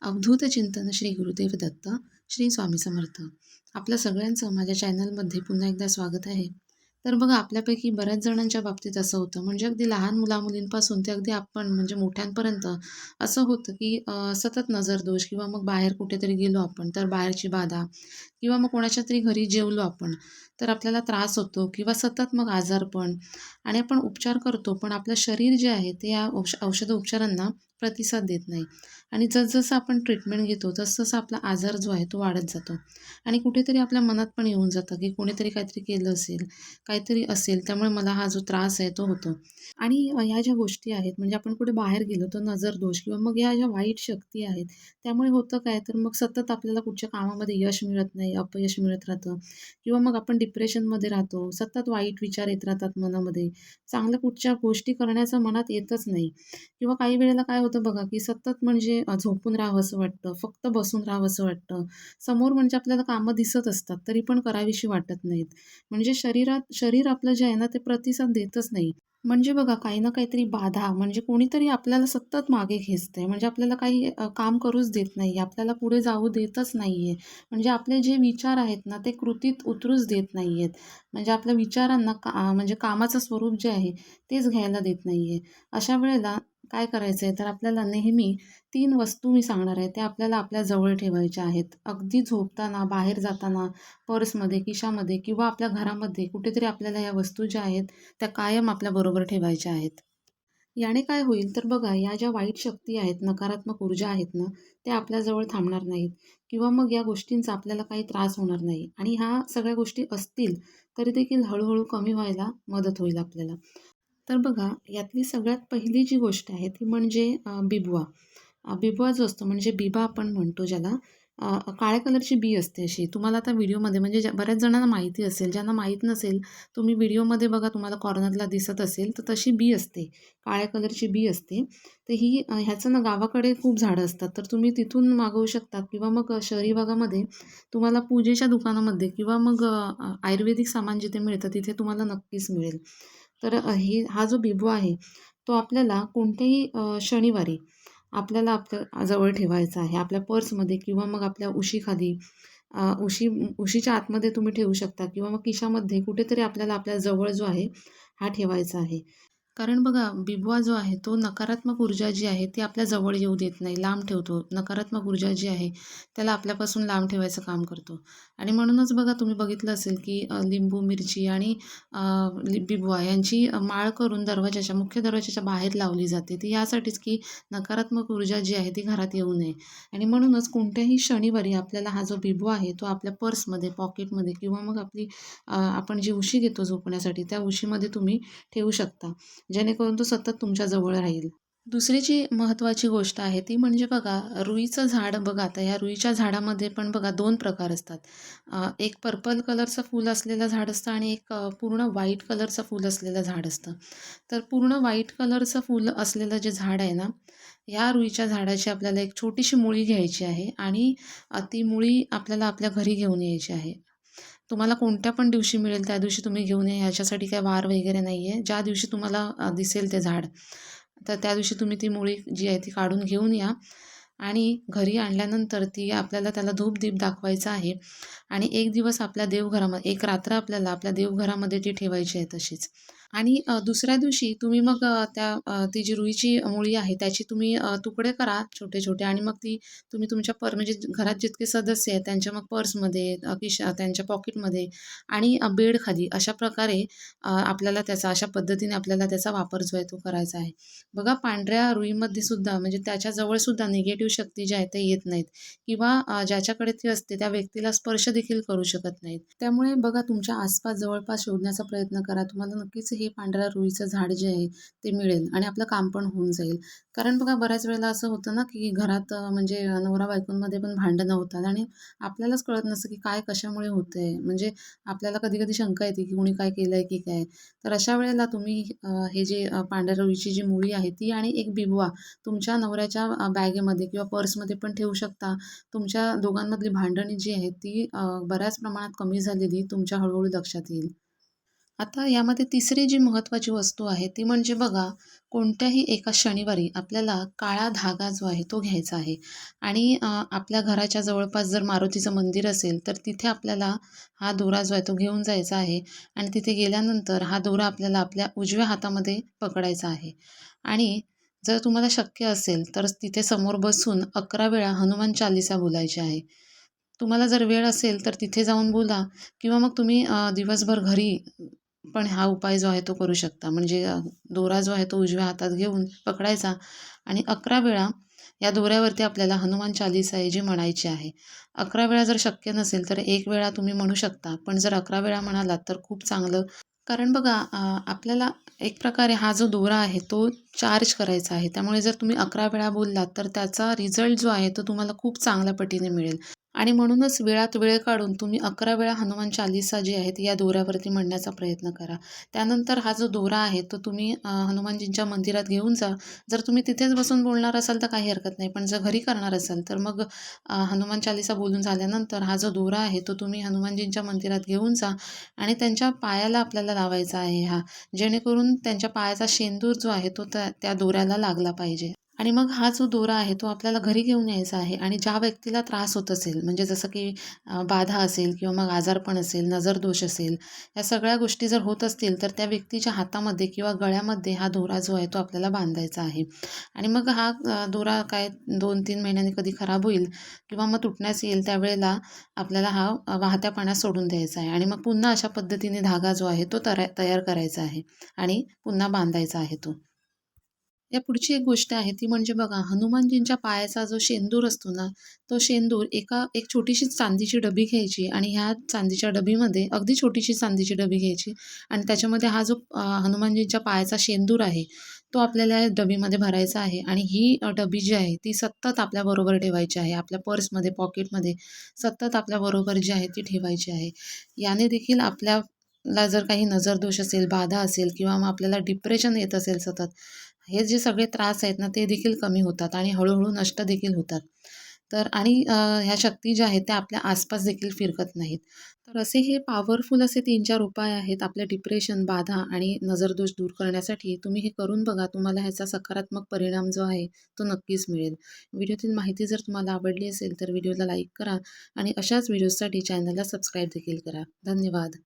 अवधूत चिंतन श्री गुरुदेव दत्त. श्री स्वामी समर्थ. आपल्या सगळ्यांचं माझ्या चॅनलमध्ये पुन्हा एकदा स्वागत आहे. तर बघा, आपल्यापैकी बऱ्याच जणांच्या बाबतीत असं होतं, म्हणजे अगदी लहान मुलामुलींपासून ते अगदी आपण म्हणजे मोठ्यांपर्यंत असं होतं की सतत नजरदोष किंवा मग बाहेर कुठेतरी गेलो आपण तर बाहेरची बाधा किंवा मग कोणाच्या तरी घरी जेवलो आपण तर आपल्याला त्रास होतो किंवा सतत मग आजारपण. आणि आपण उपचार करतो, पण आपलं शरीर जे आहे ते या औषध उपचारांना प्रतिसाद देत नाही. आणि जसजसं आपण ट्रीटमेंट घेतो तसतसा आपला आजार जो आहे तो वाढत जातो. आणि कुठेतरी आपल्या मनात पण येऊन जातं की कोणीतरी काहीतरी केलं असेल, काहीतरी असेल, त्यामुळे मला हा जो त्रास आहे तो होतो. आणि ह्या ज्या गोष्टी आहेत, म्हणजे आपण कुठे बाहेर गेलो तर नजरदोष किंवा मग ह्या ज्या वाईट शक्ती आहेत, त्यामुळे होतं काय, तर मग सतत आपल्याला कुठच्या कामामध्ये यश मिळत नाही, अपयश मिळत राहतं किंवा मग आपण डिप्रेशनमध्ये राहतो, सतत वाईट विचार येत राहतात मनामध्ये, चांगल्या कुठच्या गोष्टी करण्याचं मनात येतच नाही. किंवा काही वेळेला काय होतं बघा, की सतत म्हणजे झोपून राहावंसं वाटतं, फक्त बसून राहावंसं वाटतं. समोर म्हणजे आपल्याला कामं दिसत असतात, तरी पण करावीशी वाटत नाहीत. म्हणजे शरीर आपलं जे आहे ना, ते प्रतिसाद देतच नाही. म्हणजे बघा, काही ना काहीतरी बाधा म्हणजे कोणीतरी आपल्याला सतत मागे खेचतंय. म्हणजे आपल्याला काही काम करूच देत नाही, आपल्याला पुढे जाऊ देतच नाहीये. म्हणजे आपले जे विचार आहेत ना, ते कृतीत उतरूच देत नाहीयेत. म्हणजे आपल्या विचारांना म्हणजे कामाचं स्वरूप जे आहे, तेच घ्यायला देत नाहीये. अशा वेळेला काय करायचंय, तर आपल्याला नेहमी 3 वस्तू मी सांगणार आहे, त्या आपल्याला आपल्या जवळ ठेवायच्या आहेत. अगदी झोपताना, बाहेर जाताना, पर्समध्ये, खिशामध्ये किंवा आपल्या घरामध्ये कुठेतरी आपल्याला या वस्तू ज्या आहेत, त्या कायम आपल्याबरोबर ठेवायच्या आहेत. याने काय होईल, तर बघा, या ज्या वाईट शक्ती आहेत, नकारात्मक ऊर्जा आहेत ना, त्या आपल्याजवळ थांबणार नाहीत किंवा मग या गोष्टींचा आपल्याला काही त्रास होणार नाही. आणि ह्या सगळ्या गोष्टी असतील, तरी देखील हळू कमी व्हायला मदत होईल आपल्याला. तर बघा, यातली सगळ्यात पहिली जी गोष्ट आहे ती म्हणजे बिबवा. बिबवा जो असतो म्हणजे बिबा आपण म्हणतो ज्याला, काळ्या कलरची बी असते अशी. तुम्हाला आता व्हिडिओमध्ये म्हणजे बऱ्याच जणांना माहिती असेल, ज्यांना माहीत नसेल, तुम्ही व्हिडिओमध्ये बघा, तुम्हाला कॉर्नरला दिसत असेल, तर तशी बी असते. काळ्या कलरची बी असते. तर ही ह्याचं ना गावाकडे खूप झाडं असतात, तर तुम्ही तिथून मागवू शकता किंवा मग शहरी भागामध्ये तुम्हाला पूजेच्या दुकानामध्ये किंवा मग आयुर्वेदिक सामान जिथे मिळतं तिथे तुम्हाला नक्कीच मिळेल. तर हा जो बिबवा आहे, तो आपल्याला कोणत्याही शनिवारी आपल्याला आपल्या जवळ ठेवायचा आहे. आपल्या पर्समध्ये किंवा मग आपल्या उशीखाली, उशीच्या आतमध्ये तुम्ही ठेवू शकता किंवा मग खिशामध्ये कुठेतरी आपल्याला आपल्या जवळ जो आहे, हा ठेवायचा आहे. कारण बघा, बिबवा जो आहे तो नकारात्मक ऊर्जा जी आहे ती आपल्या जवळ येऊ देत नाही, लांब ठेवतो. नकारात्मक ऊर्जा जी आहे त्याला आपल्यापासून लांब ठेवायचं काम करतो. आणि म्हणूनच बघा, तुम्ही बघितलं असेल की लिंबू, मिरची आणि बिबवा यांची माळ करून मुख्य दरवाजाच्या बाहेर लावली जाते. ती यासाठीच की नकारात्मक ऊर्जा जी आहे ती घरात येऊ नये. आणि म्हणूनच कोणत्याही शनिवारी आपल्याला हा जो बिबवा आहे तो आपल्या पर्समध्ये, पॉकेटमध्ये किंवा मग आपण जी उशी घेतो झोपण्यासाठी त्या उशीमध्ये तुम्ही ठेवू शकता. जेणेकरून तो सतत तुमच्या जवळ राहील. दुसरी जी महत्त्वाची गोष्ट आहे ती म्हणजे बघा, रुईचं झाड बघा, आता या रुईच्या झाडामध्ये पण बघा 2 प्रकार असतात. एक पर्पल कलरचं फूल असलेलं झाड असतं आणि एक पूर्ण व्हाईट कलरचं फूल असलेलं झाड असतं. तर पूर्ण व्हाईट कलरचं फूल असलेलं जे झाड आहे ना, ह्या रुईच्या झाडाची आपल्याला एक छोटीशी मुळी घ्यायची आहे आणि ती मुळी आपल्याला आपल्या घरी घेऊन यायची आहे. तुम्हाला कोणत्या पण दिवशी मिळेल त्या दिवशी तुम्ही घेऊन या. ह्याच्यासाठी काही वार वगैरे नाही आहे. ज्या दिवशी तुम्हाला दिसेल ते झाड, तर त्या दिवशी तुम्ही ती मुळी जी आहे ती काढून घेऊन या. आणि घरी आणल्यानंतर ती आपल्याला त्याला धूप-दीप दाखवायचा आहे. आणि एक दिवस आपल्या देवघरामध्ये, एक रात्र आपल्याला आपल्या देवघरामध्ये ती ठेवायची आहे तशीच. आणि दुसऱ्या दिवशी तुम्ही मग ती जी रुईची मुळी आहे त्याची तुम्ही तुकडे करा छोटे-छोटे आणि मग ती तुम्ही तुमच्या म्हणजे घरात जितके सदस्य आहेत त्यांच्या मग पर्समध्ये, त्यांच्या पॉकेटमध्ये आणि बेडखाली अशा प्रकारे आपल्याला अशा पद्धतीने आपल्याला त्याचा वापर जो आहे तो करायचा आहे. बघा, पांढऱ्या रुईमध्ये सुद्धा म्हणजे त्याच्याजवळ सुद्धा निगेटिव्ह शक्ती ज्या आहेत त्या येत नाहीत किंवा ज्याच्याकडे ती असते त्या व्यक्तीला स्पर्श देखील करू शकत नाहीत. त्यामुळे बघा, तुमच्या आसपास जवळपास शोधण्याचा प्रयत्न करा. तुम्हाला नक्कीच हे पांढऱ्या रुईचं झाड जे आहे ते मिळेल आणि आपलं काम पण होऊन जाईल. कारण बघा, बऱ्याच वेळेला असं होतं ना, की घरात म्हणजे नवरा-बायकोंमध्ये पण भांडणं होतात आणि आपल्यालाच कळत नसतं की काय कशामुळे होतंय. म्हणजे आपल्याला कधी-कधी शंका येते की कुणी काय केलंय की काय? तर अशा वेळेला तुम्ही हे जे पांढऱ्या रुईची जी मुळी आहे ती आणि एक बिबवा तुमच्या नवऱ्याच्या बॅगेमध्ये किंवा पर्समध्ये पण ठेवू शकता. तुमच्या दोघांमधली भांडणी जी आहेत ती बऱ्याच प्रमाणात कमी झालेली तुमच्या हळू लक्षात येईल. आता यामध्ये तिसरी जी महत्त्वाची वस्तू आहे ती म्हणजे बघा, कोणत्याही एका शनिवारी आपल्याला काळा धागा जो आहे तो घ्यायचा आहे आणि आपल्या घराच्या जवळपास जर मारुतीचं मंदिर असेल तर तिथे आपल्याला हा दोरा जो आहे तो घेऊन जायचा आहे आणि तिथे गेल्यानंतर हा दोरा आपल्याला आपल्या उजव्या हातामध्ये पकडायचा आहे आणि जर तुम्हाला शक्य असेल तर तिथे समोर बसून 11 वेळा हनुमान चालीसा बोलायची आहे. तुम्हाला जर वेळ असेल तर तिथे जाऊन बोला किंवा मग तुम्ही दिवसभर घरी पण हा उपाय जो आहे तो करू शकता. म्हणजे दोरा जो आहे तो उजव्या हातात घेऊन पकडायचा आणि 11 वेळा या दोऱ्यावरती आपल्याला हनुमान चालीसा आहे जी म्हणायची आहे. 11 वेळा जर शक्य नसेल तर 1 वेळा तुम्ही म्हणू शकता. पण जर 11 वेळा म्हणालात तर खूप चांगलं. कारण बघा आपल्याला एक प्रकारे हा जो दोरा आहे तो चार्ज करायचा आहे. त्यामुळे जर तुम्ही 11 वेळा बोललात तर त्याचा रिझल्ट जो आहे तो तुम्हाला खूप चांगल्या पटीने मिळेल. आणि म्हणूनच वेळात वेळ काढून तुम्ही 11 वेळा हनुमान चालीसा जी आहे ती या दोऱ्यावरती म्हणण्याचा प्रयत्न करा. त्यानंतर हा जो दोरा आहे तो तुम्ही हनुमानजींच्या मंदिरात घेऊन जा. जर तुम्ही तिथेच बसून बोलणार असाल तर काही हरकत नाही. पण जर घरी करणार असाल तर मग हनुमान चालीसा बोलून झाल्यानंतर हा जो दोरा आहे तो तुम्ही हनुमानजींच्या मंदिरात घेऊन जा आणि त्यांच्या पायाला आपल्याला लावायचा आहे हा. जेणेकरून त्यांच्या पायाचा शेंदूर जो आहे तो त्या त्या दोऱ्याला लागला पाहिजे. आणि मग हा जो दोरा आहे तो आपल्याला घरी घेऊन यायचा आहे आणि ज्या व्यक्तीला त्रास होत असेल म्हणजे जसं की बाधा असेल किंवा मग आजारपण असेल, नजरदोष असेल, या सगळ्या गोष्टी जर होत असतील तर त्या व्यक्तीच्या हातामध्ये किंवा गळ्यामध्ये हा दोरा जो आहे तो आपल्याला बांधायचा आहे. आणि मग हा दोरा काय 2-3 महिन्यांनी कधी खराब होईल किंवा मग तुटण्यास येईल त्यावेळेला आपल्याला हा वाहत्या पाण्यात सोडून द्यायचा आहे आणि मग पुन्हा अशा पद्धतीने धागा जो आहे तो तयार करायचा आहे आणि पुन्हा बांधायचा आहे तो. या पुढची एक गोष्ट आहे ती म्हणजे बघा हनुमानजींच्या पायाचा जो शेंदूर असतो ना, तो शेंदूर एक छोटीशी चांदीची डबी घ्यायची आणि ह्या चांदीच्या डबीमध्ये अगदी छोटीशी चांदीची डबी घ्यायची आणि त्याच्यामध्ये हा जो हनुमानजींच्या पायाचा शेंदूर आहे, तो आपल्याला या डबीमध्ये भरायचा आहे आणि ही डबी जी आहे ती सतत आपल्याबरोबर ठेवायची आहे. आपल्या पर्समध्ये, पॉकेटमध्ये सतत आपल्याबरोबर जी आहे ती ठेवायची आहे. याने देखील आपल्याला जर काही नजरदोष असेल, बाधा असेल किंवा मग आपल्याला डिप्रेशन येत असेल सतत, हे जे सगळे त्रास आहेत ना, ते देखील कमी होतात आणि हळू-हळू नष्ट देखील होतात. तर आणि ह्या शक्ती ज्या आहेत त्या आपल्या आसपास देखील फिरकत नाहीत. तर असे हे पॉवरफुल असे 3-4 उपाय आहेत आपल्या डिप्रेशन, बाधा आणि नजरदोष दूर करण्यासाठी. तुम्ही हे करून बघा. तुम्हाला ह्याचा सकारात्मक परिणाम जो आहे तो नक्कीच मिळेल. व्हिडिओतील माहिती जर तुम्हाला आवडली असेल तर व्हिडिओला लाईक करा आणि अशाच व्हिडिओजसाठी चॅनलला सबस्क्राईब देखील करा. धन्यवाद.